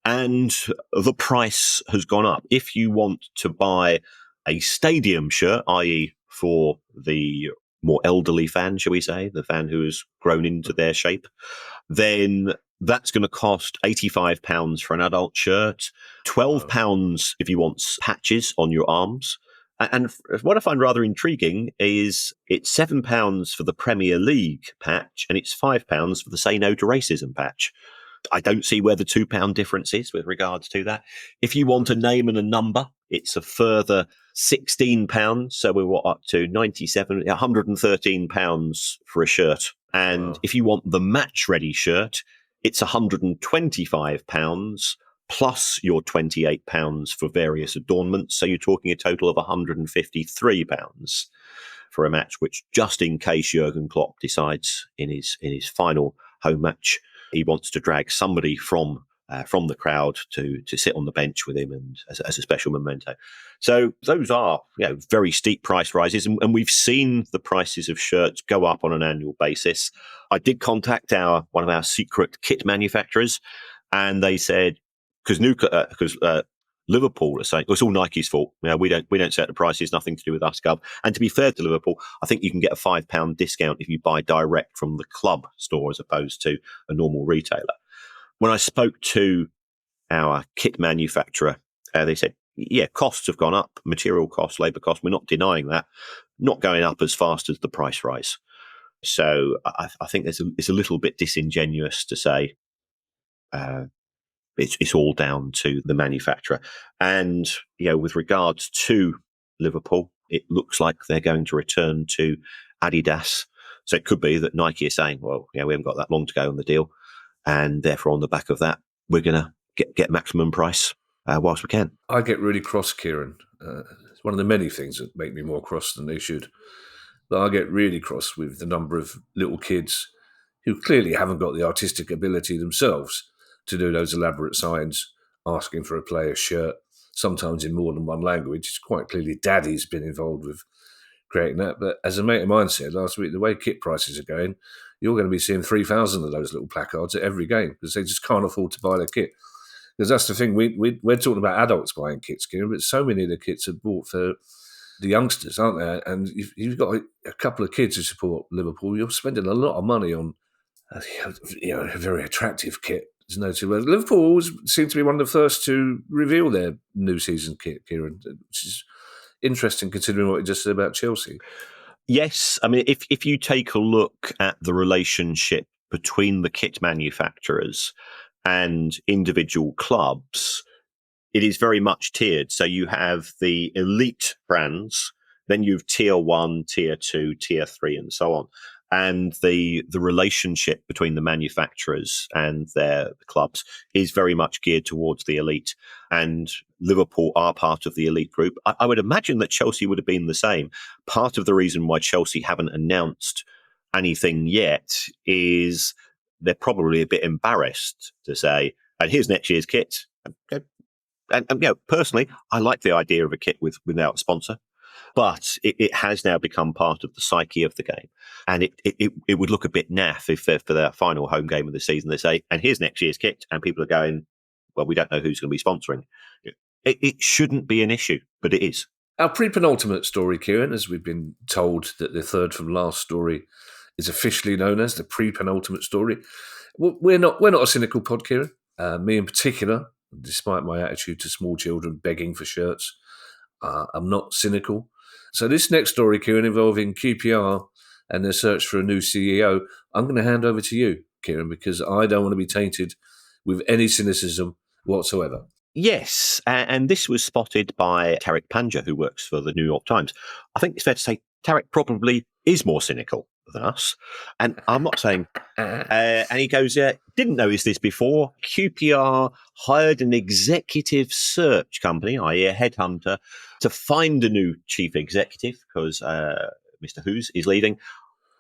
And the price has gone up. If you want to buy a stadium shirt, i.e. for the more elderly fan, shall we say, the fan who has grown into their shape, then that's going to cost £85 for an adult shirt, £12 if you want patches on your arms. And what I find rather intriguing is it's £7 for the Premier League patch, and it's £5 for the Say No to Racism patch. I don't see where the £2 difference is with regards to that. If you want a name and a number, it's a further £16. So we're up to £113 for a shirt. And if you want the match ready shirt, it's £125 plus your £28 for various adornments. So you're talking a total of £153 for a match, which just in case Jurgen Klopp decides in his final home match, he wants to drag somebody from the crowd to sit on the bench with him and as a special memento. So those are very steep price rises, and we've seen the prices of shirts go up on an annual basis. I did contact one of our secret kit manufacturers, and they said because Liverpool are saying it's all Nike's fault. We don't set the prices, nothing to do with us, Gov. And to be fair to Liverpool, I think you can get a £5 discount if you buy direct from the club store as opposed to a normal retailer. When I spoke to our kit manufacturer, they said, costs have gone up, material costs, labour costs. We're not denying that, not going up as fast as the price rise. So I think it's a little bit disingenuous to say it's all down to the manufacturer. And with regards to Liverpool, it looks like they're going to return to Adidas. So it could be that Nike is saying, well, we haven't got that long to go on the deal, and therefore on the back of that, we're going to get maximum price whilst we can. I get really cross, Kieran. It's one of the many things that make me more cross than they should. But I get really cross with the number of little kids who clearly haven't got the artistic ability themselves to do those elaborate signs asking for a player's shirt, sometimes in more than one language. It's quite clearly Daddy's been involved with creating that. But as a mate of mine said last week, the way kit prices are going, you're going to be seeing 3,000 of those little placards at every game because they just can't afford to buy their kit. Because that's the thing, we're talking about adults buying kits, Kieran, but so many of the kits are bought for the youngsters, aren't there? And if you've got a couple of kids who support Liverpool, you're spending a lot of money on a very attractive kit. Liverpool always seem to be one of the first to reveal their new season kit, Kieran, which is interesting considering what you just said about Chelsea. Yes, I mean, if you take a look at the relationship between the kit manufacturers and individual clubs, it is very much tiered. So you have the elite brands, then you have tier 1, tier 2, tier 3, and so on. And the relationship between the manufacturers and their clubs is very much geared towards the elite. And Liverpool are part of the elite group. I would imagine that Chelsea would have been the same. Part of the reason why Chelsea haven't announced anything yet is they're probably a bit embarrassed to say, and here's next year's kit. And personally, I like the idea of a kit without a sponsor. But it has now become part of the psyche of the game. And it would look a bit naff if for their final home game of the season they say, and here's next year's kit, and people are going, well, we don't know who's going to be sponsoring. It shouldn't be an issue, but it is. Our pre-penultimate story, Kieran, as we've been told that the third from last story is officially known as the pre-penultimate story. We're not a cynical pod, Kieran. Me in particular, despite my attitude to small children begging for shirts, I'm not cynical. So this next story, Kieran, involving QPR and their search for a new CEO, I'm going to hand over to you, Kieran, because I don't want to be tainted with any cynicism whatsoever. Yes, and this was spotted by Tariq Panja, who works for the New York Times. I think it's fair to say Tariq probably is more cynical than us. And I'm not saying... and he goes, didn't notice this before. QPR hired an executive search company, i.e. a headhunter, to find a new chief executive because Mr. Who's is leaving.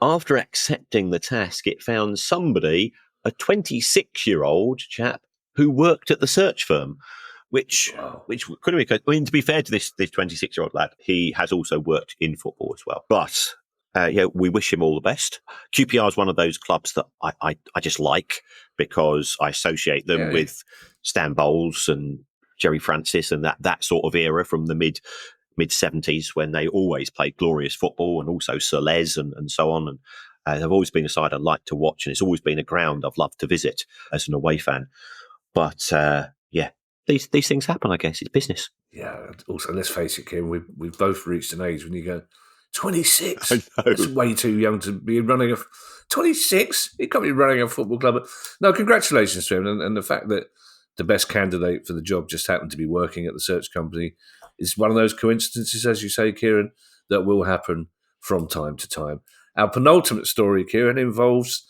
After accepting the task, it found somebody, a 26-year-old chap, who worked at the search firm, which couldn't be. I mean, to be fair to this 26-year-old lad, he has also worked in football as well. But we wish him all the best. QPR is one of those clubs that I just like because I associate them with Stan Bowles and Jerry Francis and that sort of era from the mid 70s when they always played glorious football, and also Sir Les and so on. And they've always been a side I like to watch, and it's always been a ground I've loved to visit as an away fan. But these things happen, I guess. It's business. Yeah. Also, let's face it, Kim, we've both reached an age when you go, 26? I know. That's way too young to be running 26? He can't be running a football club. No, congratulations to him. And the fact that the best candidate for the job just happened to be working at the search company is one of those coincidences, as you say, Kieran, that will happen from time to time. Our penultimate story, Kieran, involves,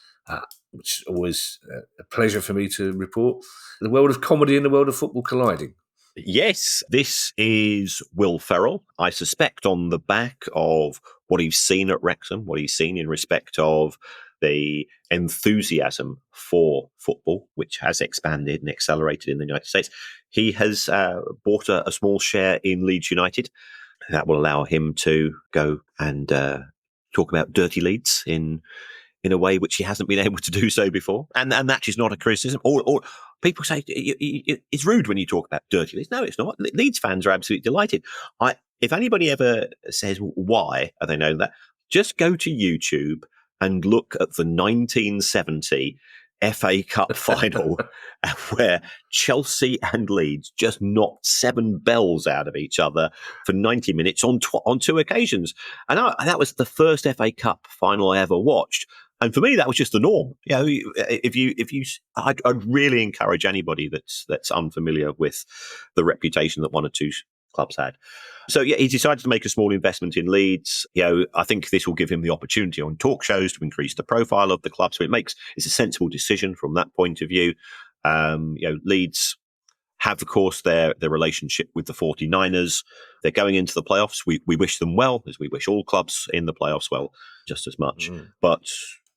which is always a pleasure for me to report, the world of comedy and the world of football colliding. Yes, this is Will Ferrell, I suspect on the back of what he's seen at Wrexham, what he's seen in respect of the enthusiasm for football, which has expanded and accelerated in the United States. He has bought a small share in Leeds United. That will allow him to go and talk about dirty Leeds in a way which he hasn't been able to do so before. And that is not a criticism. Or people say it's rude when you talk about dirty Leeds. No, it's not. Leeds fans are absolutely delighted. If anybody ever says, why are they known that? Just go to YouTube and look at the 1970 FA Cup final where Chelsea and Leeds just knocked 7 bells out of each other for 90 minutes on 2 occasions. And that was the first FA Cup final I ever watched. And for me, that was just the norm. I'd really encourage anybody that's unfamiliar with the reputation that one or two clubs had. So he decided to make a small investment in Leeds. I think this will give him the opportunity on talk shows to increase the profile of the club. So it's a sensible decision from that point of view. Leeds have, of course, their relationship with the 49ers. They're going into the playoffs. We wish them well, as we wish all clubs in the playoffs well, just as much. But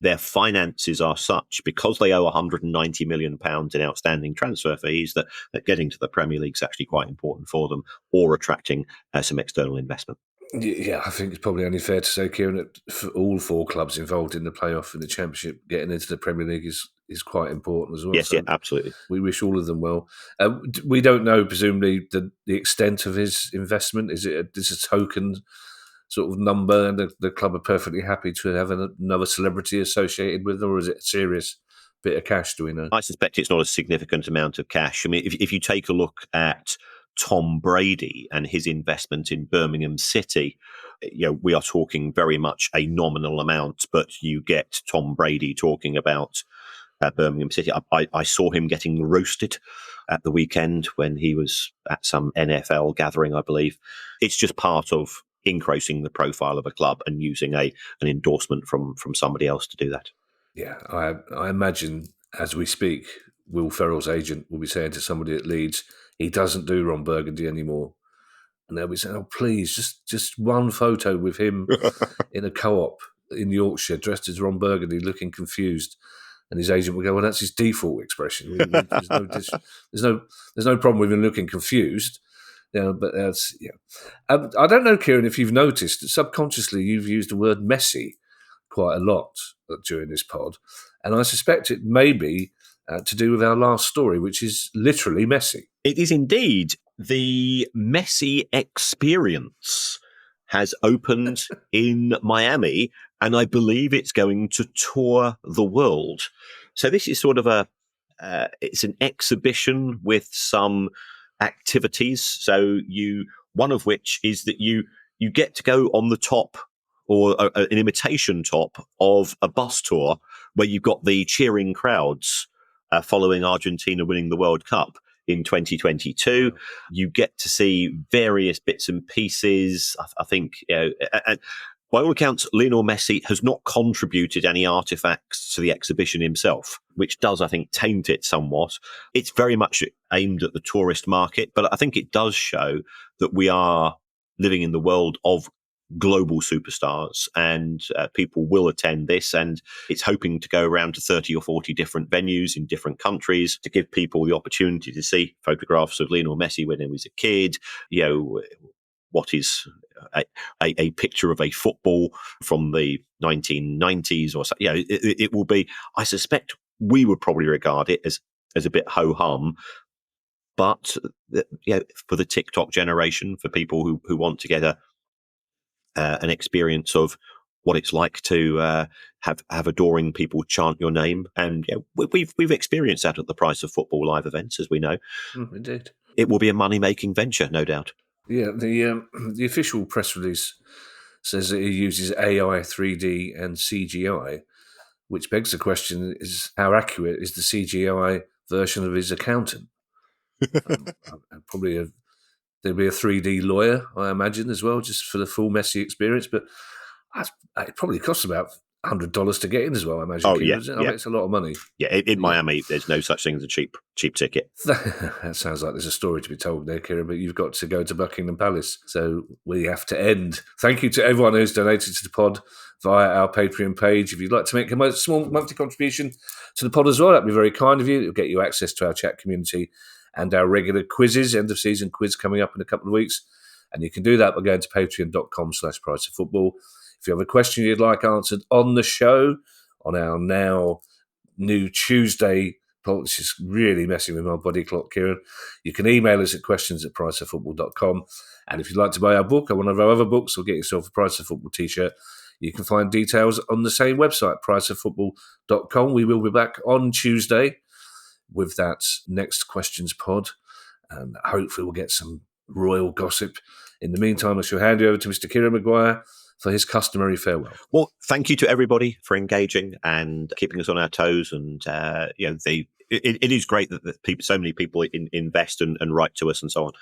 their finances are such, because they owe £190 million in outstanding transfer fees, that getting to the Premier League is actually quite important for them, or attracting some external investment. Yeah, I think it's probably only fair to say, Kieran, that for all 4 clubs involved in the playoff and the Championship, getting into the Premier League is quite important as well. Yes, absolutely. We wish all of them well. We don't know, presumably, the extent of his investment. Is it a token sort of number, and the club are perfectly happy to have another celebrity associated with them, or is it a serious bit of cash? Do we know? I suspect it's not a significant amount of cash. I mean, if you take a look at Tom Brady and his investment in Birmingham City, we are talking very much a nominal amount, but you get Tom Brady talking about Birmingham City. I saw him getting roasted at the weekend when he was at some NFL gathering, I believe. It's just part of increasing the profile of a club and using an endorsement from somebody else to do that. Yeah, I imagine as we speak, Will Ferrell's agent will be saying to somebody at Leeds, he doesn't do Ron Burgundy anymore. And they'll be saying, oh, please, just one photo with him in a co-op in Yorkshire, dressed as Ron Burgundy, looking confused. And his agent will go, well, that's his default expression. There's no problem with him looking confused. But that's, I don't know, Kieran, if you've noticed that subconsciously you've used the word Messi quite a lot during this pod. And I suspect it may be to do with our last story, which is literally Messi. It is indeed. The Messi experience has opened in Miami, and I believe it's going to tour the world. So this is sort of it's an exhibition with some activities. So one of which is that you get to go on the top, or an imitation top of a bus tour where you've got the cheering crowds following Argentina winning the World Cup in 2022. You get to see various bits and pieces. I think, and by all accounts, Lionel Messi has not contributed any artifacts to the exhibition himself, which does, I think, taint it somewhat. It's very much aimed at the tourist market, but I think it does show that we are living in the world of global superstars, and people will attend this, and it's hoping to go around to 30 or 40 different venues in different countries to give people the opportunity to see photographs of Lionel Messi when he was a kid, what is a picture of a football from the 1990s or so. It will be, I suspect we would probably regard it as a bit ho-hum, but for the TikTok generation, for people who want to get an experience of what it's like to have adoring people chant your name, and we've experienced that at the Price of Football live events, as we know. Indeed, it will be a money-making venture, no doubt. Yeah, the official press release says that he uses AI, 3D, and CGI, which begs the question: is how accurate is the CGI version of his accountant? Probably there'll be a 3D lawyer, I imagine, as well, just for the full Messi experience. But it probably costs about $100 to get in as well, I imagine. Oh, yeah. I bet it's a lot of money. Yeah, in Miami, there's no such thing as a cheap ticket. That sounds like there's a story to be told there, Kieran, but you've got to go to Buckingham Palace. So we have to end. Thank you to everyone who's donated to the pod via our Patreon page. If you'd like to make a small monthly contribution to the pod as well, that'd be very kind of you. It'll get you access to our chat community and our regular quizzes, end of season quiz coming up in a couple of weeks. And you can do that by going to patreon.com/priceoffootball. If you have a question you'd like answered on the show, on our now new Tuesday, which is really messing with my body clock, Kieran, you can email us at questions@priceoffootball.com. And if you'd like to buy our book or one of our other books, or get yourself a Price of Football t-shirt, You can find details on the same website, priceoffootball.com. We will be back on Tuesday with that next questions pod, and hopefully we'll get some royal gossip. In the meantime, I shall hand you over to Mr. Kieran Maguire for his customary farewell. Well, thank you to everybody for engaging and keeping us on our toes. And it is great that so many people invest and write to us and so on.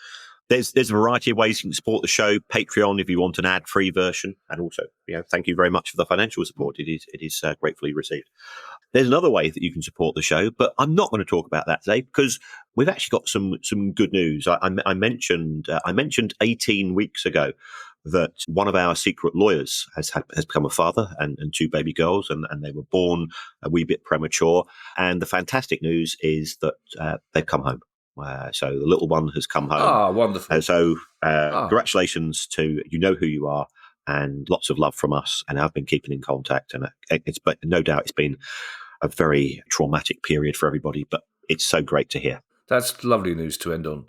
There's a variety of ways you can support the show. Patreon, if you want an ad-free version, and also, thank you very much for the financial support. It is gratefully received. There's another way that you can support the show, but I'm not going to talk about that today because we've actually got some good news. I mentioned 18 weeks ago that one of our secret lawyers has become a father and two baby girls, and they were born a wee bit premature. And the fantastic news is that they've come home. So the little one has come home. Ah, wonderful. So congratulations to you know who you are, and lots of love from us. And I've been keeping in contact, and but no doubt it's been a very traumatic period for everybody, but it's so great to hear. That's lovely news to end on,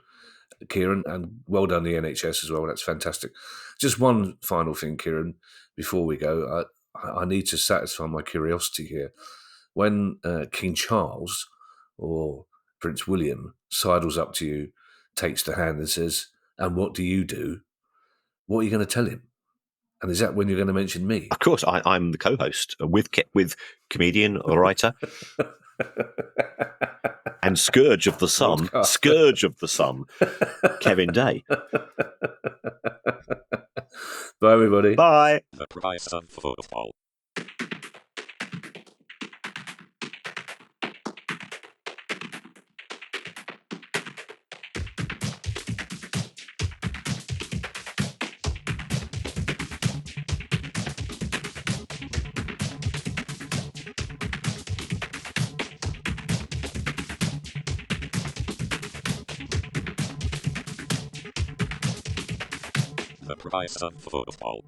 Kieran, and well done the NHS as well. That's fantastic. Just one final thing, Kieran, before we go. I need to satisfy my curiosity here. When King Charles or Prince William sidles up to you, takes the hand and says, "And what do you do?" What are you going to tell him? And is that when you're going to mention me? Of course, I'm the co-host with comedian, writer, and Scourge of the Sun, Kevin Day. Bye, everybody. Bye. The price of football. The price of football.